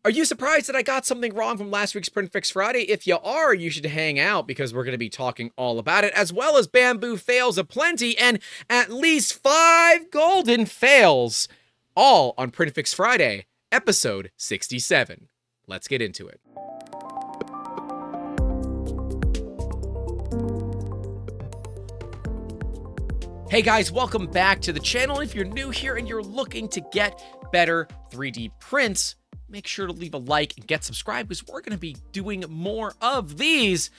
Are you surprised that I got something wrong from last week's Print Fix Friday? If you are, you should hang out because we're going to be talking all about it, as well as Bambu fails aplenty and at least 5 golden fails, all on Print Fix Friday, episode 67. Let's get into it. Hey guys, welcome back to the channel. If you're new here and you're looking to get better 3D prints, make sure to leave a like and get subscribed because we're going to be doing more of these,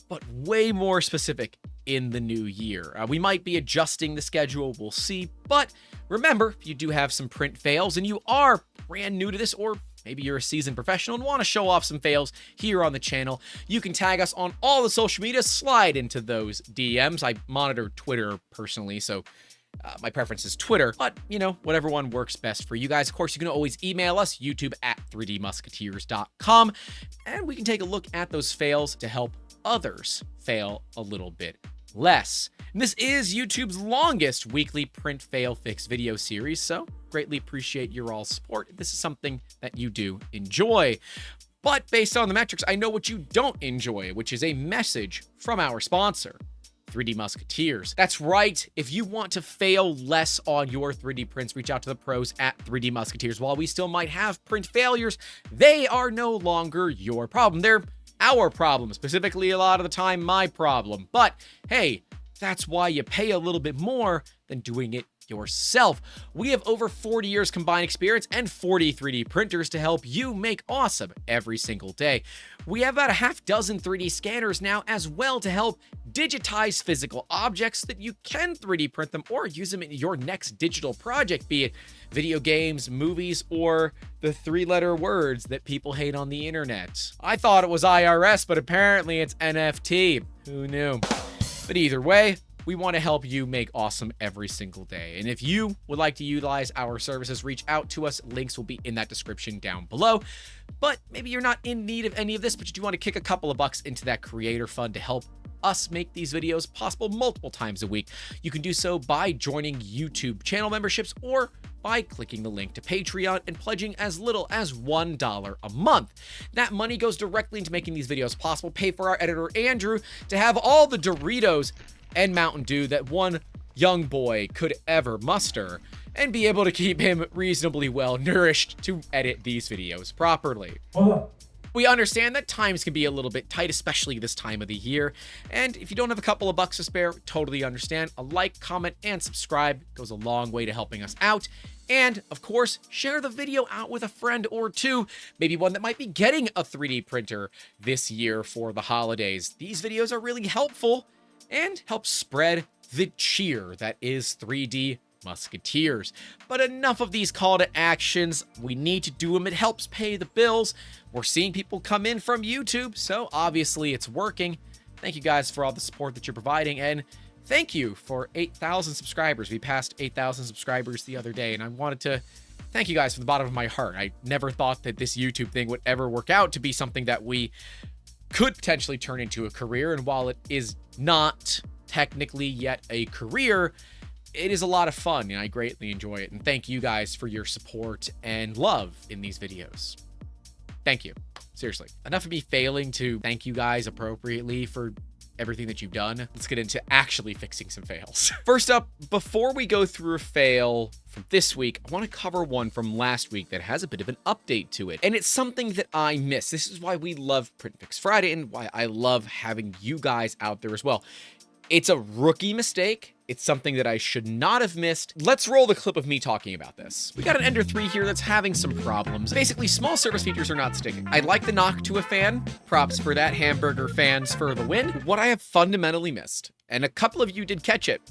but way more specific in the new year. We might be adjusting the schedule, we'll see, but remember, if you do have some print fails and you are brand new to this, or maybe you're a seasoned professional and want to show off some fails here on the channel, you can tag us on all the social media, slide into those DMs. I monitor Twitter personally, so my preference is Twitter, but, you know, whatever one works best for you guys. Of course, you can always email us, youtube@3dmusketeers.com, and we can take a look at those fails to help others fail a little bit less. And this is YouTube's longest weekly print fail fix video series, so greatly appreciate your all support. This is something that you do enjoy. But based on the metrics, I know what you don't enjoy, which is a message from our sponsor, 3D Musketeers. That's right. If you want to fail less on your 3D prints, reach out to the pros at 3D Musketeers. While we still might have print failures, they are no longer your problem. They're our problem, specifically a lot of the time my problem. But hey, that's why you pay a little bit more than doing it yourself. We have over 40 years combined experience and 40 3D printers to help you make awesome every single day. We have about a half dozen 3D scanners now as well to help digitize physical objects that you can 3D print them or use them in your next digital project, be it video games, movies, or the 3-letter words that people hate on the internet. I thought it was IRS, but apparently it's NFT. Who knew? But either way, we want to help you make awesome every single day. And if you would like to utilize our services, reach out to us. Links will be in that description down below. But maybe you're not in need of any of this, but you do want to kick a couple of bucks into that creator fund to help us make these videos possible multiple times a week. You can do so by joining YouTube channel memberships or by clicking the link to Patreon and pledging as little as $1 a month. That money goes directly into making these videos possible, pay for our editor, Andrew, to have all the Doritos and Mountain Dew that one young boy could ever muster, and be able to keep him reasonably well nourished to edit these videos properly. We understand that times can be a little bit tight, especially this time of the year, and if you don't have a couple of bucks to spare, totally understand. A like, comment, and subscribe goes a long way to helping us out. And, of course, share the video out with a friend or two, maybe one that might be getting a 3D printer this year for the holidays. These videos are really helpful and help spread the cheer that is 3D Musketeers. But enough of these call to actions. We need to do them. It helps pay the bills. We're seeing people come in from YouTube, so obviously it's working. Thank you guys for all the support that you're providing, and thank you for 8,000 subscribers. We passed 8,000 subscribers the other day, and I wanted to thank you guys from the bottom of my heart. I never thought that this YouTube thing would ever work out to be something that we could potentially turn into a career, and while it is not technically yet a career, it is a lot of fun, and I greatly enjoy it, and thank you guys for your support and love in these videos. Thank you. Seriously. Enough of me failing to thank you guys appropriately for everything that you've done. Let's get into actually fixing some fails. First up, before we go through a fail from this week, I want to cover one from last week that has a bit of an update to it. And it's something that I miss. This is why we love Print Fix Friday and why I love having you guys out there as well. It's a rookie mistake. It's something that I should not have missed. Let's roll the clip of me talking about this. We got an Ender 3 here that's having some problems. Basically, small service features are not sticking. I like the Noctua fan. Props for that, hamburger fans for the win. What I have fundamentally missed, and a couple of you did catch it,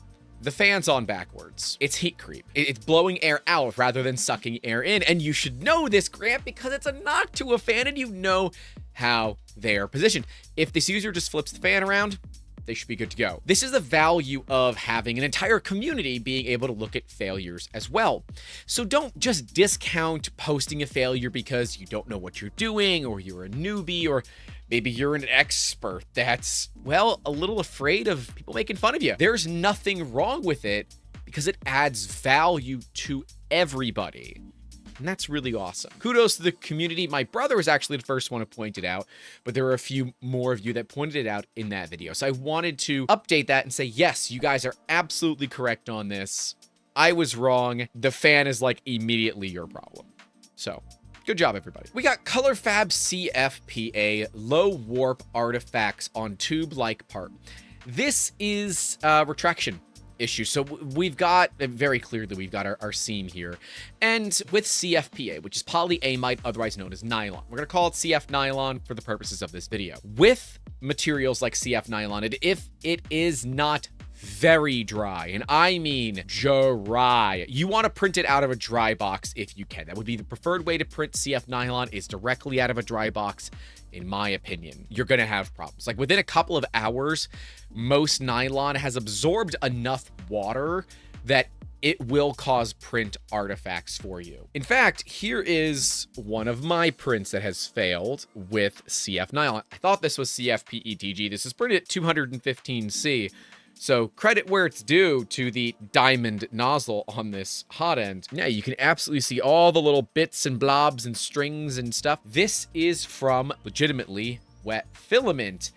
the fan's on backwards. It's heat creep. It's blowing air out rather than sucking air in. And you should know this, Grant, because it's a Noctua fan and you know how they're positioned. If this user just flips the fan around, they should be good to go. This is the value of having an entire community being able to look at failures as well. So don't just discount posting a failure because you don't know what you're doing, or you're a newbie, or maybe you're an expert that's, well, a little afraid of people making fun of you. There's nothing wrong with it because it adds value to everybody. And that's really awesome. Kudos to the community. My brother was actually the first one to point it out, but there were a few more of you that pointed it out in that video. So I wanted to update that and say, yes, you guys are absolutely correct on this. I was wrong. The fan is like immediately your problem. So good job, everybody. We got ColorFab CFPA low warp artifacts on tube-like part. This is retraction issue. So we've got, very clearly, we've got our seam here. And with CFPA, which is polyamide, otherwise known as nylon. We're going to call it CF Nylon for the purposes of this video. With materials like CF Nylon, if it is not very dry, and I mean dry, you want to print it out of a dry box if you can. That would be the preferred way to print CF Nylon, is directly out of a dry box. In my opinion, you're going to have problems. Like within a couple of hours, most nylon has absorbed enough water that it will cause print artifacts for you. In fact, here is one of my prints that has failed with CF Nylon. I thought this was CFPETG. This is printed at 215C. So credit where it's due to the diamond nozzle on this hot end. Yeah, you can absolutely see all the little bits and blobs and strings and stuff. This is from legitimately wet filament.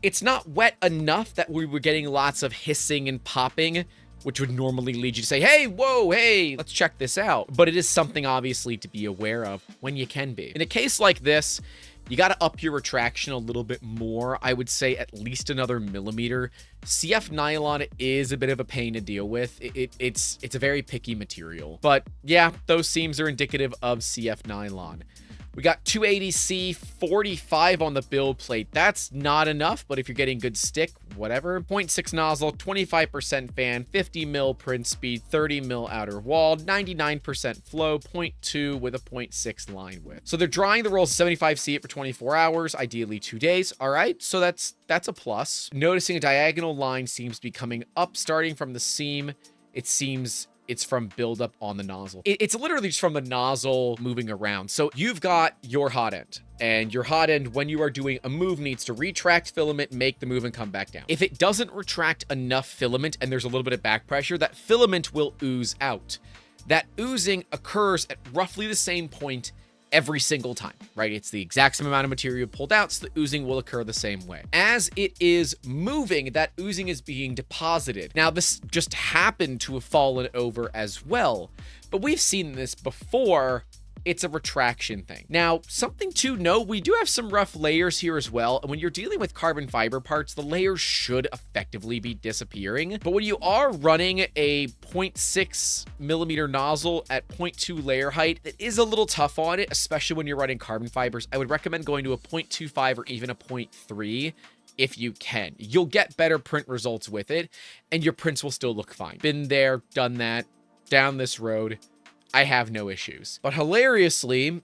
It's not wet enough that we were getting lots of hissing and popping, which would normally lead you to say, hey, whoa, hey, let's check this out. But it is something obviously to be aware of when you can be. In a case like this, you got to up your retraction a little bit more. I would say at least another millimeter. CF Nylon is a bit of a pain to deal with. It's a very picky material. But yeah, those seams are indicative of CF Nylon. We got 280C 45 on the build plate. That's not enough, but if you're getting good stick, whatever. 0.6 nozzle, 25% fan, 50 mil print speed, 30 mil outer wall, 99% flow, 0.2 with a 0.6 line width. So they're drying the rolls 75C for 24 hours, ideally 2 days. All right, so that's a plus. Noticing a diagonal line seems to be coming up, starting from the seam. It seems it's from buildup on the nozzle. It's literally just from the nozzle moving around. So you've got your hot end, and your hot end, when you are doing a move, needs to retract filament, make the move, and come back down. If it doesn't retract enough filament and there's a little bit of back pressure, that filament will ooze out. That oozing occurs at roughly the same point every single time, right? It's the exact same amount of material pulled out, so the oozing will occur the same way. As it is moving, that oozing is being deposited. Now, this just happened to have fallen over as well, but we've seen this before. It's a retraction thing. Now, something to note, we do have some rough layers here as well. And when you're dealing with carbon fiber parts, the layers should effectively be disappearing. But when you are running a 0.6 millimeter nozzle at 0.2 layer height, it is a little tough on it, especially when you're running carbon fibers. I would recommend going to a 0.25 or even a 0.3 if you can. You'll get better print results with it, and your prints will still look fine. Been there, done that, down this road. I have no issues. But hilariously,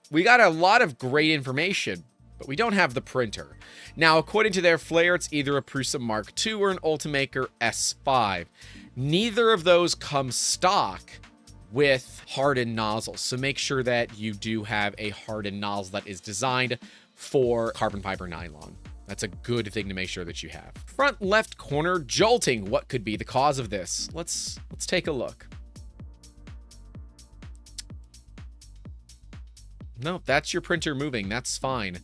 we got a lot of great information, but we don't have the printer. Now, according to their flare, it's either a Prusa Mark II or an Ultimaker S5. Neither of those come stock with hardened nozzles, so make sure that you do have a hardened nozzle that is designed for carbon fiber nylon. That's a good thing to make sure that you have. Front left corner jolting. What could be the cause of this? Let's take a look. No, that's your printer moving. That's fine.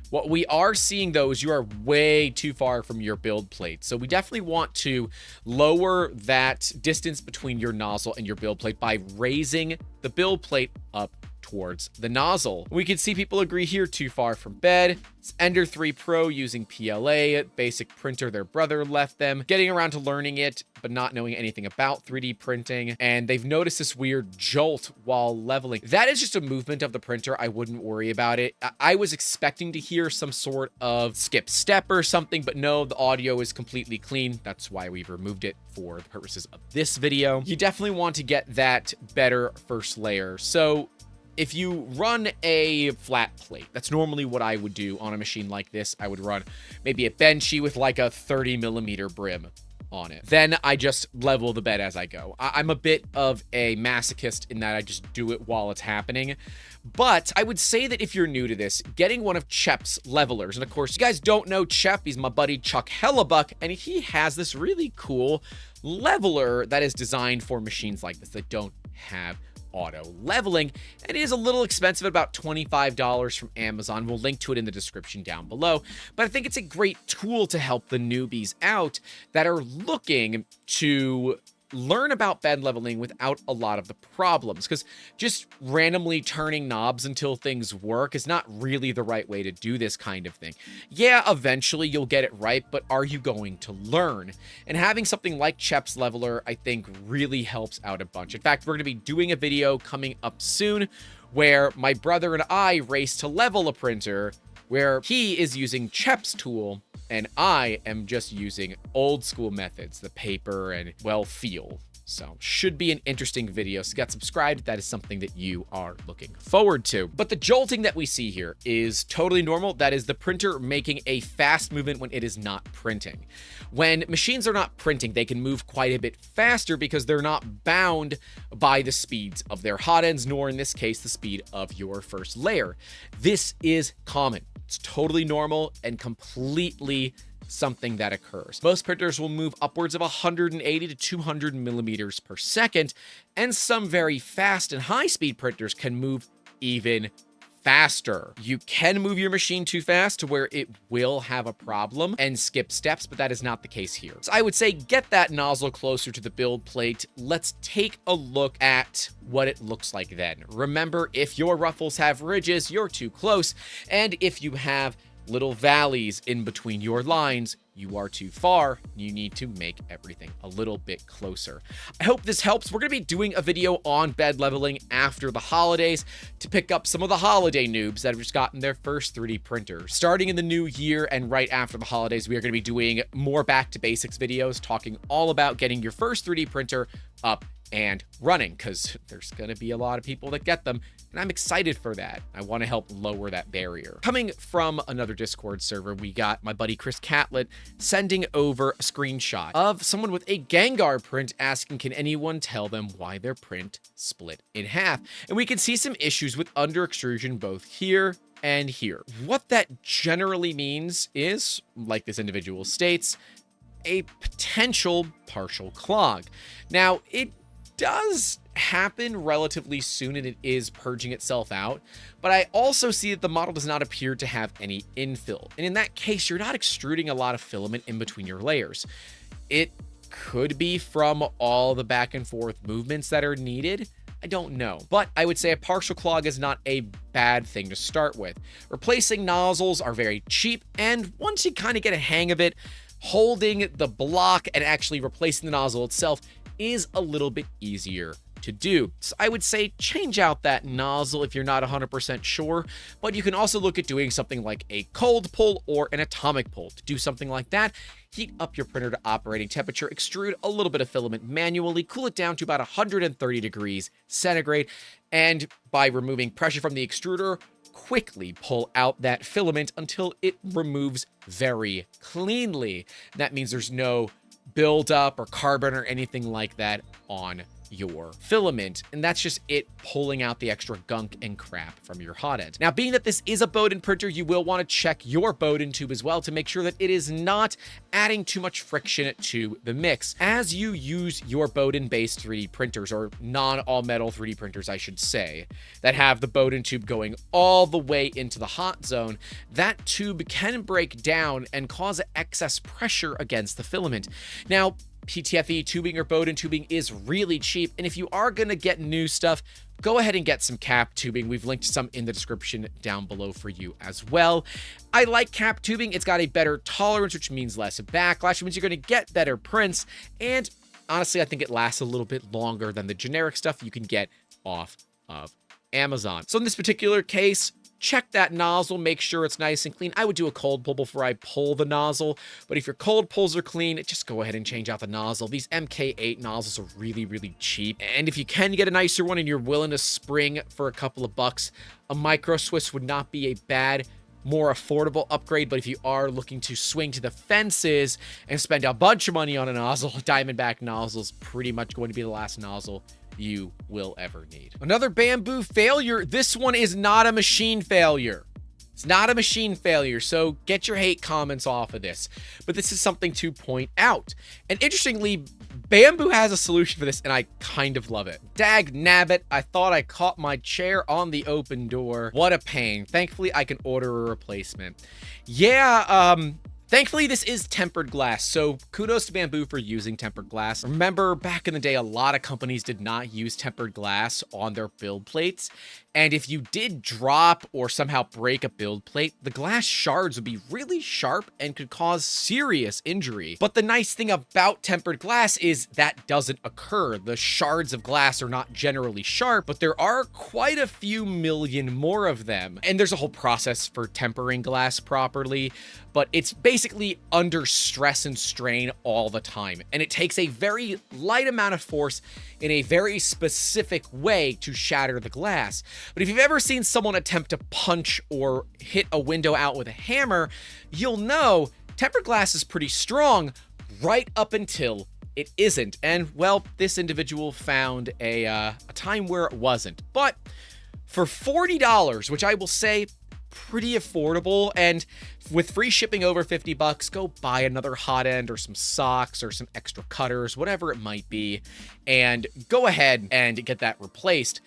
What we are seeing, though, is you are way too far from your build plate. So we definitely want to lower that distance between your nozzle and your build plate by raising the build plate up towards the nozzle. We can see people agree here, too far from bed. It's Ender 3 Pro using PLA, basic printer their brother left them, getting around to learning it, but not knowing anything about 3D printing. And they've noticed this weird jolt while leveling. That is just a movement of the printer. I wouldn't worry about it. I was expecting to hear some sort of skip step or something, but no, the audio is completely clean. That's why we've removed it for the purposes of this video. You definitely want to get that better first layer. So if you run a flat plate, that's normally what I would do on a machine like this. I would run maybe a benchy with like a 30 millimeter brim on it. Then I just level the bed as I go. I'm a bit of a masochist in that I just do it while it's happening. But I would say that if you're new to this, getting one of Chep's levelers, and of course, you guys don't know Chep, he's my buddy Chuck Hellebuck, and he has this really cool leveler that is designed for machines like this that don't have auto leveling, and it is a little expensive, about $25 from Amazon. We'll link to it in the description down below, but I think it's a great tool to help the newbies out that are looking to learn about bed leveling without a lot of the problems, because just randomly turning knobs until things work is not really the right way to do this kind of thing. Yeah, eventually you'll get it right, but are you going to learn? And having something like Chep's Leveler, I think, really helps out a bunch. In fact, we're going to be doing a video coming up soon where my brother and I race to level a printer, where he is using Chep's tool and I am just using old school methods, the paper and, well, feel. So should be an interesting video. So get subscribed if that is something that you are looking forward to. But the jolting that we see here is totally normal. That is the printer making a fast movement when it is not printing. When machines are not printing, they can move quite a bit faster because they're not bound by the speeds of their hot ends, nor in this case, the speed of your first layer. This is common. It's totally normal and completely something that occurs. Most printers will move upwards of 180 to 200 millimeters per second, and some very fast and high-speed printers can move even faster. You can move your machine too fast to where it will have a problem and skip steps, but that is not the case here. So I would say get that nozzle closer to the build plate. Let's take a look at what it looks like then. Remember, if your ruffles have ridges, you're too close, and if you have little valleys in between your lines, you are too far. You need to make everything a little bit closer. I hope this helps. We're going to be doing a video on bed leveling after the holidays to pick up some of the holiday noobs that have just gotten their first 3D printer. Starting in the new year and right after the holidays, we are going to be doing more back to basics videos, talking all about getting your first 3D printer up and running, because there's going to be a lot of people that get them, and I'm excited for that. I want to help lower that barrier. Coming from another Discord server, we got my buddy Chris Catlett sending over a screenshot of someone with a Gengar print asking, can anyone tell them why their print split in half? And we can see some issues with under extrusion both here and here. What that generally means is, like this individual states, a potential partial clog. Now, it does happen relatively soon and it is purging itself out, but I also see that the model does not appear to have any infill. And in that case, you're not extruding a lot of filament in between your layers. It could be from all the back and forth movements that are needed. I don't know, but I would say a partial clog is not a bad thing to start with. Replacing nozzles are very cheap, and once you kind of get a hang of it, holding the block and actually replacing the nozzle itself is a little bit easier to do. So I would say change out that nozzle if you're not 100% sure, but you can also look at doing something like a cold pull or an atomic pull. To do something like that, heat up your printer to operating temperature, extrude a little bit of filament manually, cool it down to about 130 degrees centigrade, and by removing pressure from the extruder, quickly pull out that filament until it removes very cleanly. That means there's no buildup or carbon or anything like that on your filament, and that's just it pulling out the extra gunk and crap from your hot end. Now, being that this is a Bowden printer, you will want to check your Bowden tube as well to make sure that it is not adding too much friction to the mix. As you use your Bowden-based 3D printers, or non-all-metal 3D printers, I should say, that have the Bowden tube going all the way into the hot zone, that tube can break down and cause excess pressure against the filament. Now, PTFE tubing or Bowden tubing is really cheap, and if you are going to get new stuff, go ahead and get some cap tubing. We've linked some in the description down below for you as well. I like cap tubing. It's got a better tolerance, which means less backlash, which means you're going to get better prints, and honestly, I think it lasts a little bit longer than the generic stuff you can get off of Amazon. So in this particular case, check that nozzle, make sure it's nice and clean. I would do a cold pull before I pull the nozzle, but if your cold pulls are clean, just go ahead and change out the nozzle. These MK8 nozzles are really, really cheap, and if you can get a nicer one and you're willing to spring for a couple of bucks, a Micro Swiss would not be a bad, more affordable upgrade. But if you are looking to swing to the fences and spend a bunch of money on a nozzle, Diamondback nozzle is pretty much going to be the last nozzle you will ever need. Another Bambu failure. This one is not a machine failure. It's not a machine failure, so get your hate comments off of this. But this is something to point out. And interestingly, Bambu has a solution for this, and I kind of love it. Dag nabbit, I thought I caught my chair on the open door. What a pain. Thankfully, I can order a replacement. Yeah, thankfully, this is tempered glass, so kudos to Bambu for using tempered glass. Remember, back in the day, a lot of companies did not use tempered glass on their build plates, and if you did drop or somehow break a build plate, the glass shards would be really sharp and could cause serious injury. But the nice thing about tempered glass is that doesn't occur. The shards of glass are not generally sharp, but there are quite a few million more of them. And there's a whole process for tempering glass properly, but it's basically under stress and strain all the time. And it takes a very light amount of force in a very specific way to shatter the glass. But if you've ever seen someone attempt to punch or hit a window out with a hammer, you'll know tempered glass is pretty strong right up until it isn't. And well, this individual found a time where it wasn't. But for $40, which I will say pretty affordable, and with free shipping over 50 bucks, go buy another hot end or some socks or some extra cutters, whatever it might be, and go ahead and get that replaced.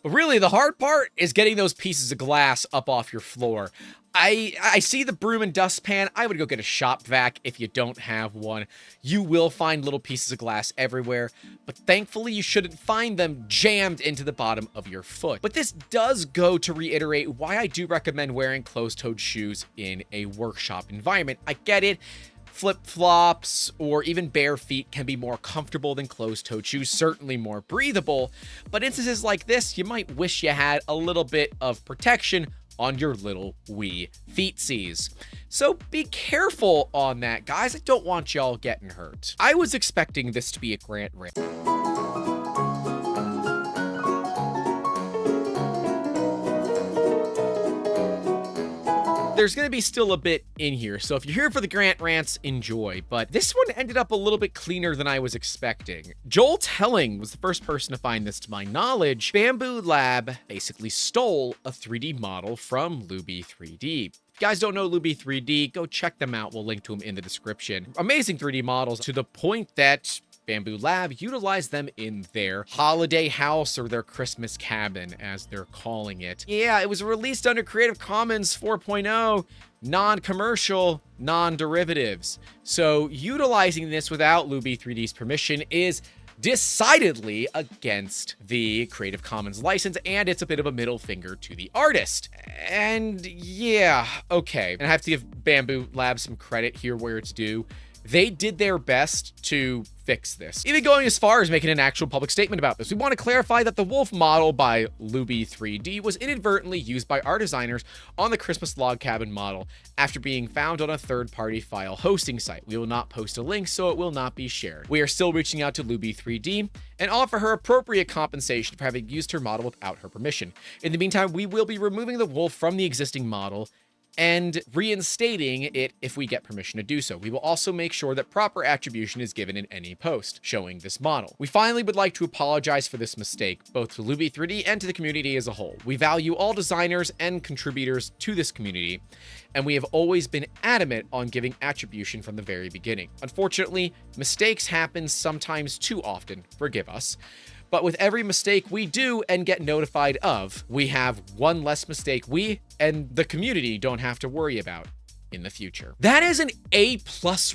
But really, the hard part is getting those pieces of glass up off your floor. I see the broom and dustpan. I would go get a shop vac if you don't have one. You will find little pieces of glass everywhere, but thankfully you shouldn't find them jammed into the bottom of your foot. But this does go to reiterate why I do recommend wearing closed-toed shoes in a workshop environment. I get it. Flip-flops or even bare feet can be more comfortable than closed-toed shoes, certainly more breathable, but instances like this, you might wish you had a little bit of protection on your little wee feetsies. So be careful on that, guys. I don't want y'all getting hurt. I was expecting this to be a grant rant. There's going to be still a bit in here, so if you're here for the grant rants, enjoy. But this one ended up a little bit cleaner than I was expecting. Jolt Revolt was the first person to find this to my knowledge. Bambu Lab basically stole a 3D model from Luby 3D. If you guys don't know Luby 3D, go check them out. We'll link to them in the description. Amazing 3D models to the point that Bambu Lab utilized them in their holiday house or their Christmas cabin, as they're calling it. Yeah, it was released under Creative Commons 4.0, non-commercial, non-derivatives. So utilizing this without Luby 3D's permission is decidedly against the Creative Commons license, and it's a bit of a middle finger to the artist. And yeah, okay. And I have to give Bambu Lab some credit here where it's due. They did their best to fix this, even going as far as making an actual public statement about this. We want to clarify that the wolf model by Luby 3D was inadvertently used by our designers on the Christmas log cabin model after being found on a third-party file hosting site. We will not post a link, so it will not be shared. We are still reaching out to Luby 3D and offer her appropriate compensation for having used her model without her permission. In the meantime, we will be removing the wolf from the existing model and reinstating it if we get permission to do so. We will also make sure that proper attribution is given in any post showing this model. We finally would like to apologize for this mistake, both to Luby 3D and to the community as a whole. We value all designers and contributors to this community, and we have always been adamant on giving attribution from the very beginning. Unfortunately, mistakes happen sometimes too often. Forgive us. But with every mistake we do and get notified of, we have one less mistake we and the community don't have to worry about in the future. That is an A+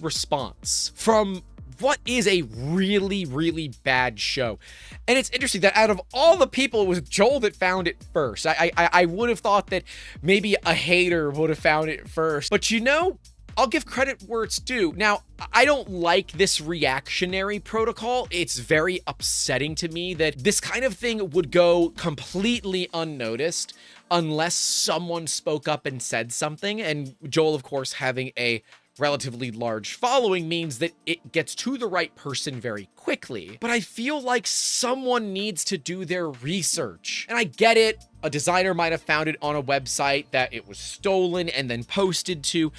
response from what is a really, really bad show. And it's interesting that out of all the people, it was Joel that found it first. I would have thought that maybe a hater would have found it first. But you know, I'll give credit where it's due. Now, I don't like this reactionary protocol. It's very upsetting to me that this kind of thing would go completely unnoticed unless someone spoke up and said something. And Joel, of course, having a relatively large following means that it gets to the right person very quickly. But I feel like someone needs to do their research. And I get it. A designer might have found it on a website that it was stolen and then posted to.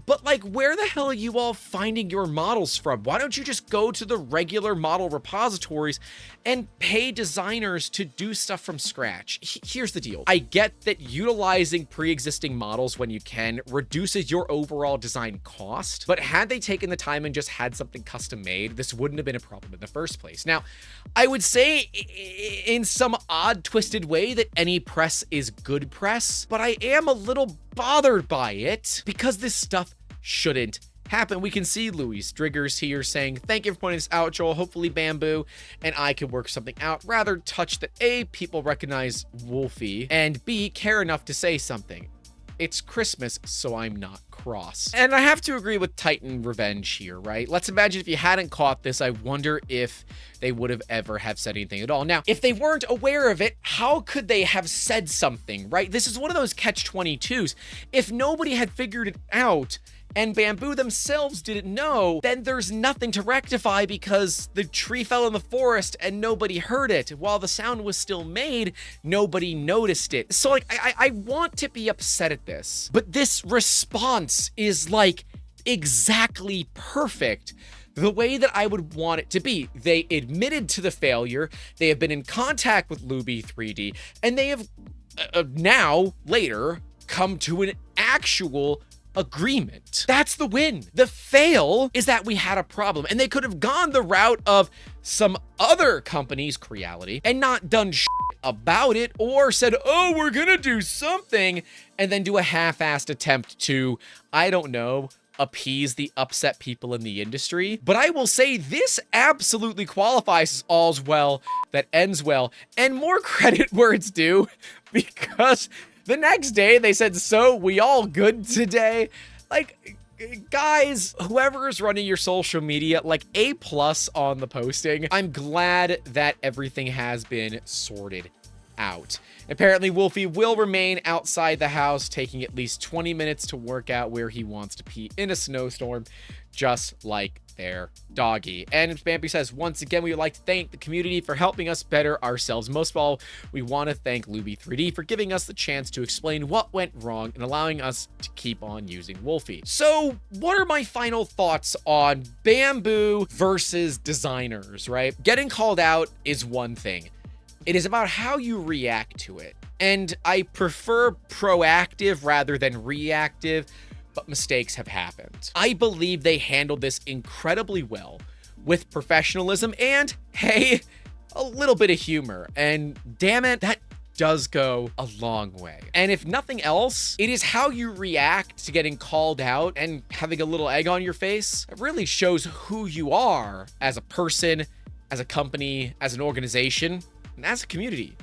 But like, where the hell are you all finding your models from? Why don't you just go to the regular model repositories and pay designers to do stuff from scratch? Here's the deal. I get that utilizing pre-existing models when you can reduces your overall design cost, but had they taken the time and just had something custom made, this wouldn't have been a problem in the first place. Now, I would say in some odd twisted way that any press is good press, but I am a little bothered by it because this stuff shouldn't happen. We can see Louis Striggers here saying, thank you for pointing this out, Joel. Hopefully Bambu and I can work something out. Rather touched that A, people recognize Wolfie, and B, care enough to say something. It's Christmas, so I'm not cross. And I have to agree with Titan Revenge here, right? Let's imagine if you hadn't caught this, I wonder if they would have ever have said anything at all. Now, if they weren't aware of it, how could they have said something, right? This is one of those catch-22s. If nobody had figured it out, and Bambu themselves didn't know, then there's nothing to rectify because the tree fell in the forest and nobody heard it. While the sound was still made, nobody noticed it. So like, I want to be upset at this, but this response is like exactly perfect. The way that I would want it to be. They admitted to the failure, they have been in contact with Luby 3D, and they have now, later, come to an actual agreement. That's the win. The fail is that we had a problem, and they could have gone the route of some other company's Creality and not done shit about it, or said, oh, we're gonna do something, and then do a half-assed attempt to, I don't know, appease the upset people in the industry. But I will say this absolutely qualifies as all's well that ends well, and more credit where it's due, because the next day they said, so we all good today? Like, guys, whoever is running your social media, like A+ on the posting. I'm glad that everything has been sorted out. Apparently, Wolfie will remain outside the house, taking at least 20 minutes to work out where he wants to pee in a snowstorm, just like their doggy. And Bambi says, once again, we would like to thank the community for helping us better ourselves. Most of all, we want to thank Luby 3D for giving us the chance to explain what went wrong and allowing us to keep on using Wolfie. So what are my final thoughts on Bambu versus designers, right? Getting called out is one thing. It is about how you react to it. And I prefer proactive rather than reactive, but mistakes have happened. I believe they handled this incredibly well with professionalism and, hey, a little bit of humor. And damn it, that does go a long way. And if nothing else, it is how you react to getting called out and having a little egg on your face. It really shows who you are as a person, as a company, as an organization, and as a community.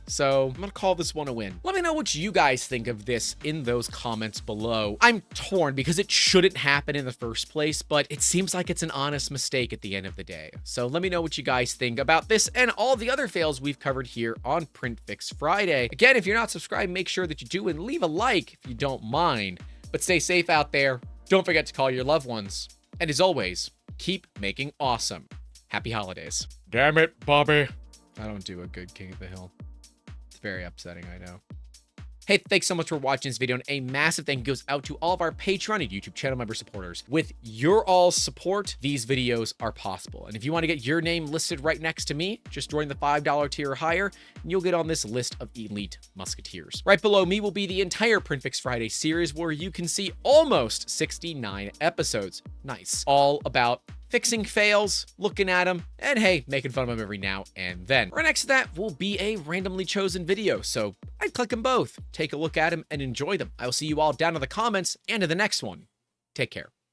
So I'm gonna call this one a win. Let me know what you guys think of this in those comments below. I'm torn because it shouldn't happen in the first place, but it seems like it's an honest mistake at the end of the day. So let me know what you guys think about this and all the other fails we've covered here on PrintFixFriday. Again, if you're not subscribed, make sure that you do and leave a like if you don't mind. But stay safe out there. Don't forget to call your loved ones. And as always, keep making awesome. Happy holidays. Damn it, Bobby. I don't do a good King of the Hill. It's very upsetting, I know. Hey, thanks so much for watching this video, and a massive thank you goes out to all of our Patreon and YouTube channel member supporters. With your all's support, these videos are possible. And if you want to get your name listed right next to me, just join the $5 tier or higher, and you'll get on this list of elite Musketeers. Right below me will be the entire PrintFixFriday series, where you can see almost 69 episodes. Nice. All about fixing fails, looking at them, and hey, making fun of them every now and then. Right next to that will be a randomly chosen video, so I'd click them both, take a look at them, and enjoy them. I will see you all down in the comments and in the next one. Take care.